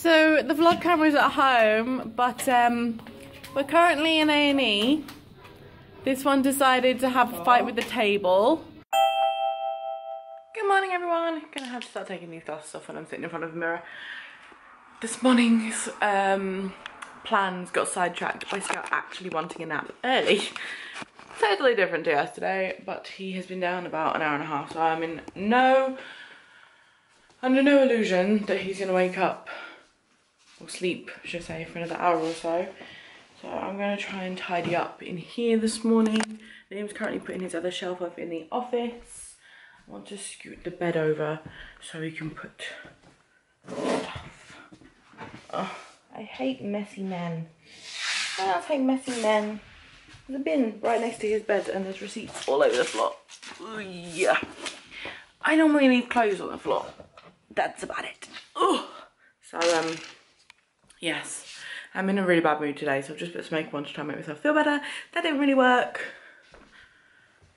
So the vlog camera's at home, but we're currently in A&E. This one decided to have a fight with the table. Good morning, everyone. Gonna have to start taking these glasses off when I'm sitting in front of a mirror. This morning's plans got sidetracked by Scout actually wanting a nap early. Totally different to yesterday, but he has been down about an hour and a half, so I'm in under no illusion that he's gonna wake up or sleep, should I say, for another hour or so. So I'm gonna try and tidy up in here this morning. Liam's currently putting his other shelf up in the office. I want to scoot the bed over so we can put stuff. Oh, I hate messy men. I hate messy men. There's a bin right next to his bed and there's receipts all over the floor. Ooh, yeah. I normally leave clothes on the floor. That's about it. Oh. So, yes. I'm in a really bad mood today, so I've just put some makeup on to try and make myself feel better. That didn't really work.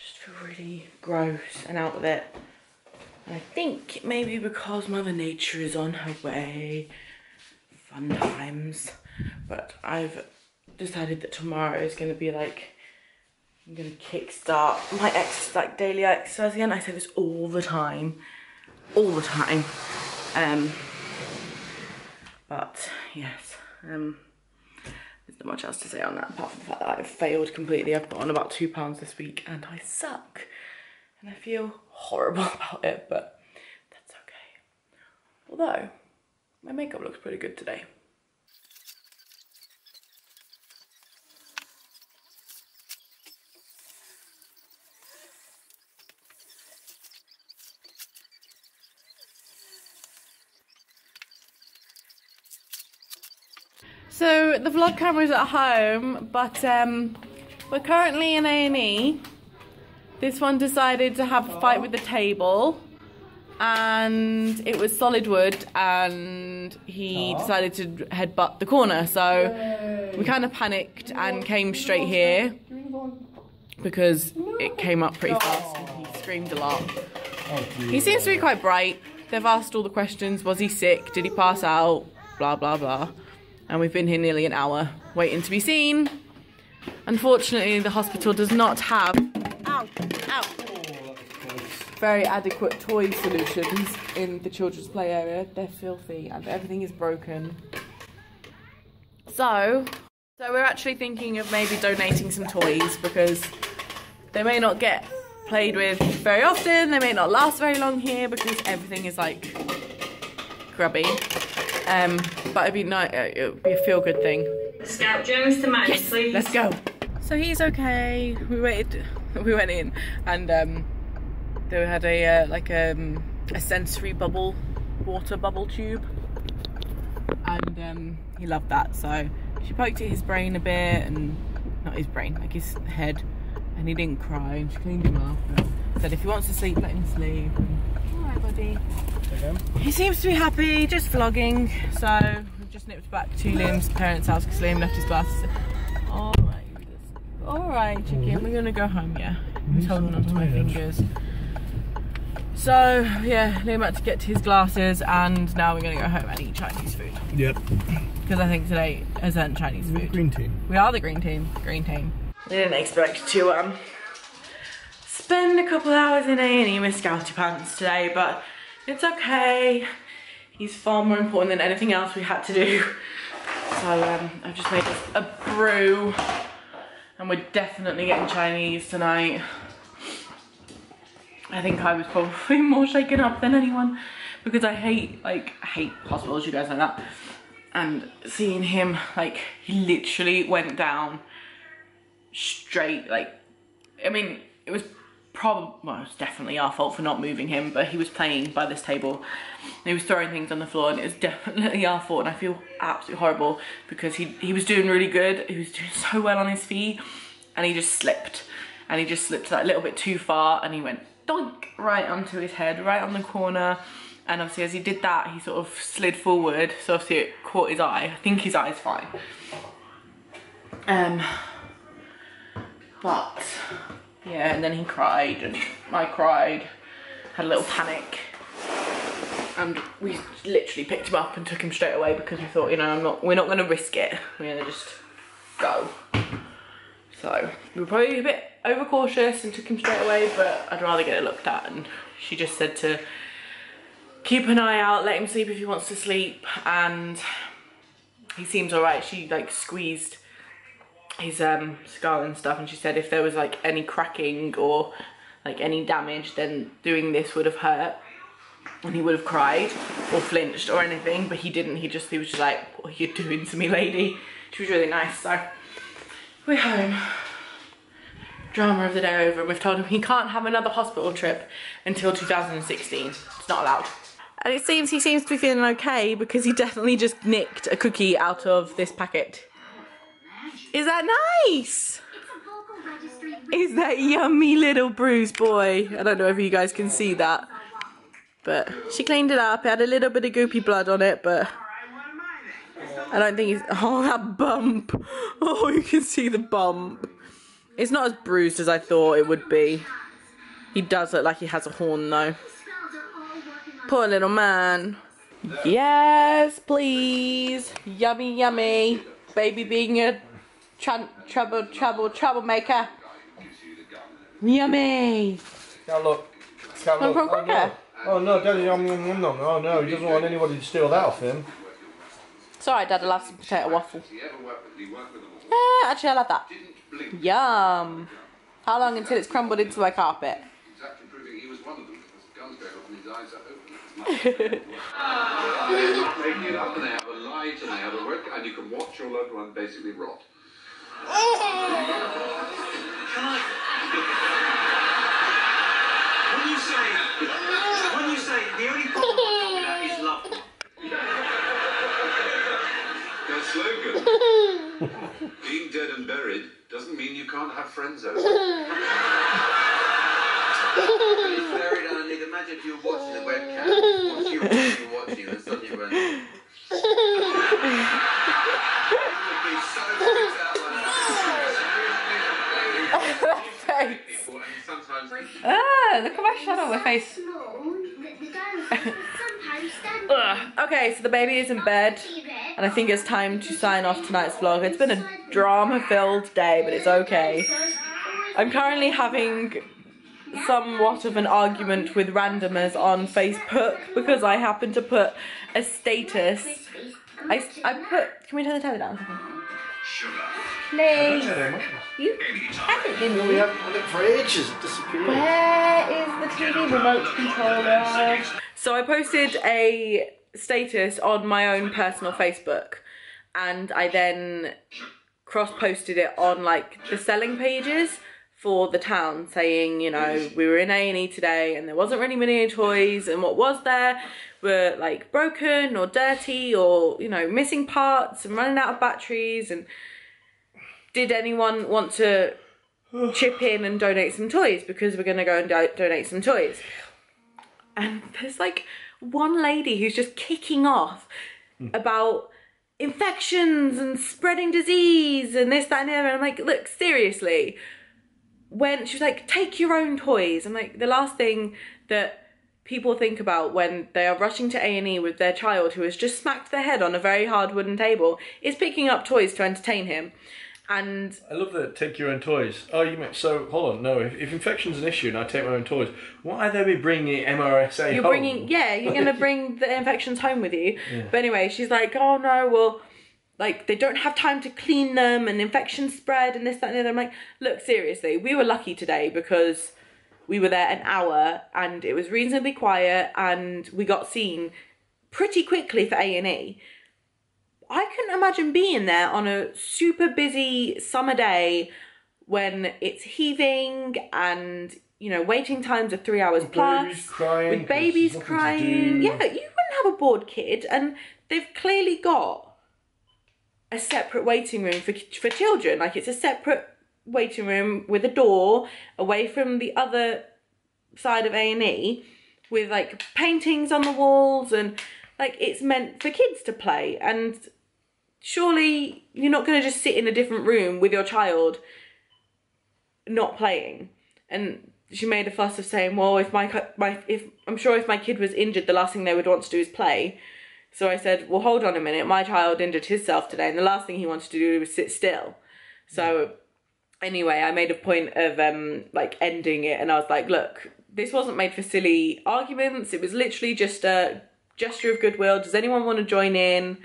Just feel really gross and out of it. And I think maybe because Mother Nature is on her way. Fun times. But I've decided that tomorrow is going to be like, I'm going to kickstart my daily exercise again. I say this all the time. All the time. But yes. There's not much else to say on that apart from the fact that I've failed completely. I've put on about 2 pounds this week and I suck. And I feel horrible about it, but that's okay. Although, my makeup looks pretty good today. So the vlog camera's at home, but we're currently in A&E. This one decided to have a fight with the table, and it was solid wood, and he decided to headbutt the corner. So we kind of panicked and came straight here because it came up pretty fast and he screamed a lot. He seems to be quite bright. They've asked all the questions. Was he sick? Did he pass out? Blah, blah, blah. And we've been here nearly an hour waiting to be seen. Unfortunately, the hospital does not have very adequate toy solutions in the children's play area. They're filthy and everything is broken. So we're actually thinking of maybe donating some toys because they may not get played with very often. They may not last very long here because everything is like grubby. But it'd be nice. It would be a feel-good thing. Scout Jones to Max, yes, please. Let's go. So he's okay. We went in, and they had a sensory water bubble tube, and he loved that. So she poked at his brain a bit, and not his brain, like his head, and he didn't cry. And she cleaned him up. And said if he wants to sleep, let him sleep. And, all right, buddy. He seems to be happy, just vlogging. So we've just nipped back to Liam's parents' house because Liam left his glasses. All right, chicken. We're gonna go home. Yeah, he's holding onto my fingers. So yeah, Liam had to get to his glasses, and now we're gonna go home and eat Chinese food. Yep. Because I think today isn't Chinese food. Green team. We are the green team. Green team. I didn't expect to spend a couple hours in A&E with Scouty Pants today, but it's okay. He's far more important than anything else we had to do. So I've just made us a brew, and we're definitely getting Chinese tonight. I think I was probably more shaken up than anyone because I hate hospitals, you guys know that. And seeing him, like, he literally went down straight, like, I mean, it was well, it was definitely our fault for not moving him, but he was playing by this table and he was throwing things on the floor, and it was definitely our fault. And I feel absolutely horrible because he was doing really good. He was doing so well on his feet, and he just slipped, and he just slipped that little bit too far, and he went doink right onto his head, right on the corner. And obviously as he did that, he sort of slid forward, so obviously it caught his eye. I think his eye's fine. But yeah, and then he cried and I cried, had a little panic. And we literally picked him up and took him straight away because we thought, you know, we're not going to risk it. We're going to just go. So we were probably a bit overcautious and took him straight away, but I'd rather get it looked at. And she just said to keep an eye out, let him sleep if he wants to sleep, and he seems alright. She like squeezed his skull and stuff, and she said if there was like any cracking or like any damage, then doing this would have hurt and he would have cried or flinched or anything, but he didn't. He was just like, what are you doing to me, lady? She was really nice. So we're home. Drama of the day over, and we've told him he can't have another hospital trip until 2016. It's not allowed. And it seems he seems to be feeling okay because he definitely just nicked a cookie out of this packet. Is that nice? Is that yummy little Bruce boy? I don't know if you guys can see that, but she cleaned it up. It had a little bit of goopy blood on it, but I don't think he's... Oh, that bump. Oh, you can see the bump. It's not as bruised as I thought it would be. He does look like he has a horn though. Poor little man. Yes, please. Yummy, yummy. Baby being a troublemaker. Yummy. Can't look. Can't From look. Cracker. Oh no, Daddy, oh no, he doesn't want anybody to steal that off him. It's alright, Dad, I'll have some potato waffle. Actually, I'll have that. Yum. How long until it's crumbled into my carpet? Exactly proving he was one of them because the guns going off and his eyes are open. Making it up, and they have a light and they have a work, and you can watch your loved one basically rot. When you say the only problem I've got with that is loved one. Their slogan, being dead and buried doesn't mean you can't have friends over. It's buried underneath. Imagine if you were watching the webcam, watching, and suddenly you went. You would be so freaked out by that. Ah, look at my shadow on my face. Okay, so the baby is in bed, and I think it's time to sign off tonight's vlog. It's been a drama-filled day, but it's okay. I'm currently having somewhat of an argument with randomers on Facebook because I happened to put a status. I put... Can we turn the telly down? Please. You haven't been We haven't had it for ages. It disappeared. Where is the TV remote controller? So I posted a status on my own personal Facebook, and I then cross-posted it on like the selling pages for the town, saying, you know, we were in A&E today and there wasn't really many toys, and what was there were like broken or dirty or, you know, missing parts and running out of batteries, and did anyone want to chip in and donate some toys, because we're going to go and donate some toys. And there's like one lady who's just kicking off about infections and spreading disease and this, that and the other. And I'm like, look, seriously. When she was like, take your own toys. I'm like, the last thing that people think about when they are rushing to A&E with their child who has just smacked their head on a very hard wooden table is picking up toys to entertain him. And I love that, take your own toys. Oh, you mean, so hold on, no, if infection's an issue and I take my own toys, why are they bringing MRSA you're home? bringing, yeah, you're going to bring the infections home with you. Yeah. But anyway, she's like, oh no, well, like, they don't have time to clean them and infections spread and this, that and the other. I'm like, look, seriously, we were lucky today because we were there an hour and it was reasonably quiet and we got seen pretty quickly for A&E. I couldn't imagine being there on a super busy summer day when it's heaving and, you know, waiting times are 3 hours plus. Babies crying, with babies crying. Yeah, you wouldn't have a bored kid, and they've clearly got a separate waiting room for children. Like, it's a separate waiting room with a door away from the other side of A&E with like paintings on the walls, and like it's meant for kids to play. And surely you're not going to just sit in a different room with your child not playing. And she made a fuss of saying, well, if I'm sure if my kid was injured, the last thing they would want to do is play. So I said, well, hold on a minute. My child injured himself today, and the last thing he wanted to do was sit still. So anyway, I made a point of like ending it, and I was like, look, this wasn't made for silly arguments. It was literally just a gesture of goodwill. Does anyone want to join in?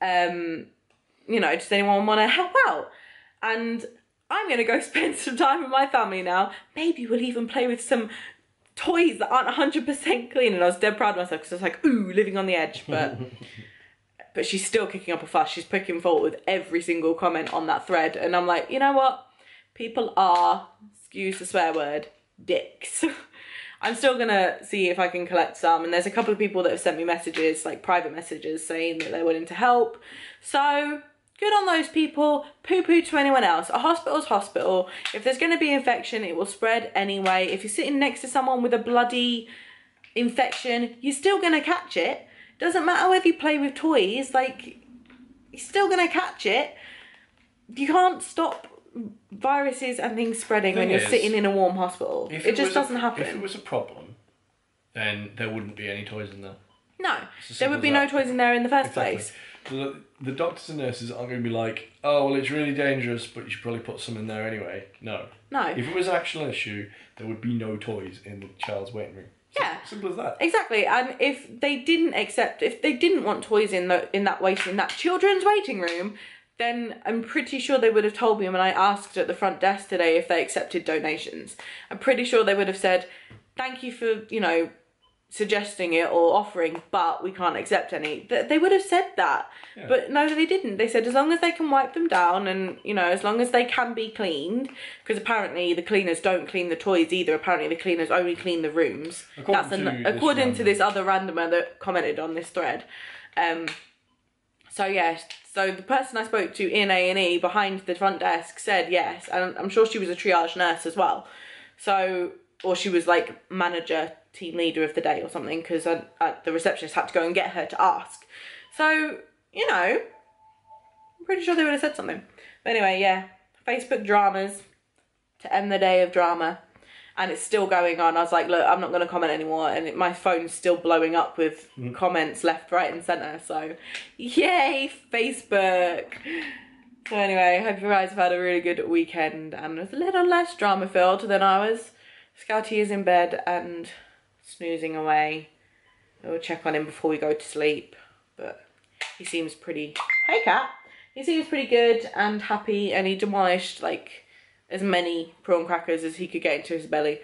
You know, does anyone want to help out? And I'm going to go spend some time with my family now. Maybe we'll even play with some toys that aren't 100% clean. And I was dead proud of myself because I was like, ooh, living on the edge. But but she's still kicking up a fuss. She's picking fault with every single comment on that thread. And I'm like, you know what? People are, excuse the swear word, dicks. I'm still going to see if I can collect some. And there's a couple of people that have sent me messages, like private messages, saying that they're willing to help. So good on those people. Poo-poo to anyone else. A hospital's hospital. If there's going to be infection, it will spread anyway. If you're sitting next to someone with a bloody infection, you're still going to catch it. Doesn't matter whether you play with toys, like, you're still going to catch it. You can't stop viruses and things spreading when you're sitting in a warm hospital. It just doesn't happen. If it was a problem, then there wouldn't be any toys in there. No, there would be no toys in there in the first place. So the doctors and nurses aren't going to be like, oh, well, it's really dangerous, but you should probably put some in there anyway. No. No. If it was an actual issue, there would be no toys in the child's waiting room. Yeah. Simple as that. Exactly. And if they didn't want toys in that children's waiting room, then I'm pretty sure they would have told me when I asked at the front desk today if they accepted donations. I'm pretty sure they would have said, thank you for, you know, suggesting it or offering, but we can't accept any. They would have said that. Yeah. But no, they didn't. They said as long as they can wipe them down and, you know, as long as they can be cleaned, because apparently the cleaners don't clean the toys either. Apparently the cleaners only clean the rooms. According to this other randomer that commented on this thread. So yes, so the person I spoke to in A&E behind the front desk said yes, and I'm sure she was a triage nurse as well. So, or she was like manager, team leader of the day or something, because the receptionist had to go and get her to ask. So, you know, I'm pretty sure they would have said something. But anyway, yeah, Facebook dramas to end the day of drama. And it's still going on. I was like, look, I'm not going to comment anymore. And my phone's still blowing up with comments left, right and centre. So, yay, Facebook. So anyway, I hope you guys have had a really good weekend. And it was a little less drama filled than I was. Scouty is in bed and snoozing away. We'll check on him before we go to sleep. But he seems pretty... Hey, cat. He seems pretty good and happy. And he demolished, like, as many prawn crackers as he could get into his belly.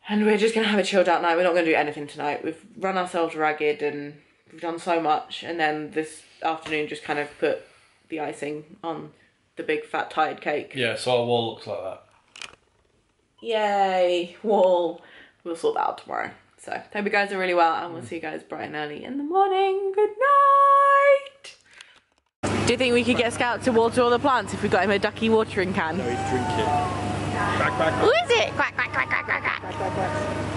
And we're just going to have a chilled out night. We're not going to do anything tonight. We've run ourselves ragged and we've done so much. And then this afternoon just kind of put the icing on the big fat tired cake. Yeah, so our wall looks like that. Yay, wall. We'll sort that out tomorrow. So, hope you guys are really well and we'll see you guys bright and early in the morning. Good night! Do you think we could get Scout to water all the plants if we got him a ducky watering can? No, he'd drink it. Quack, quack, quack. Who is it? Quack, quack, quack, quack, quack, quack. Quack, quack, quack.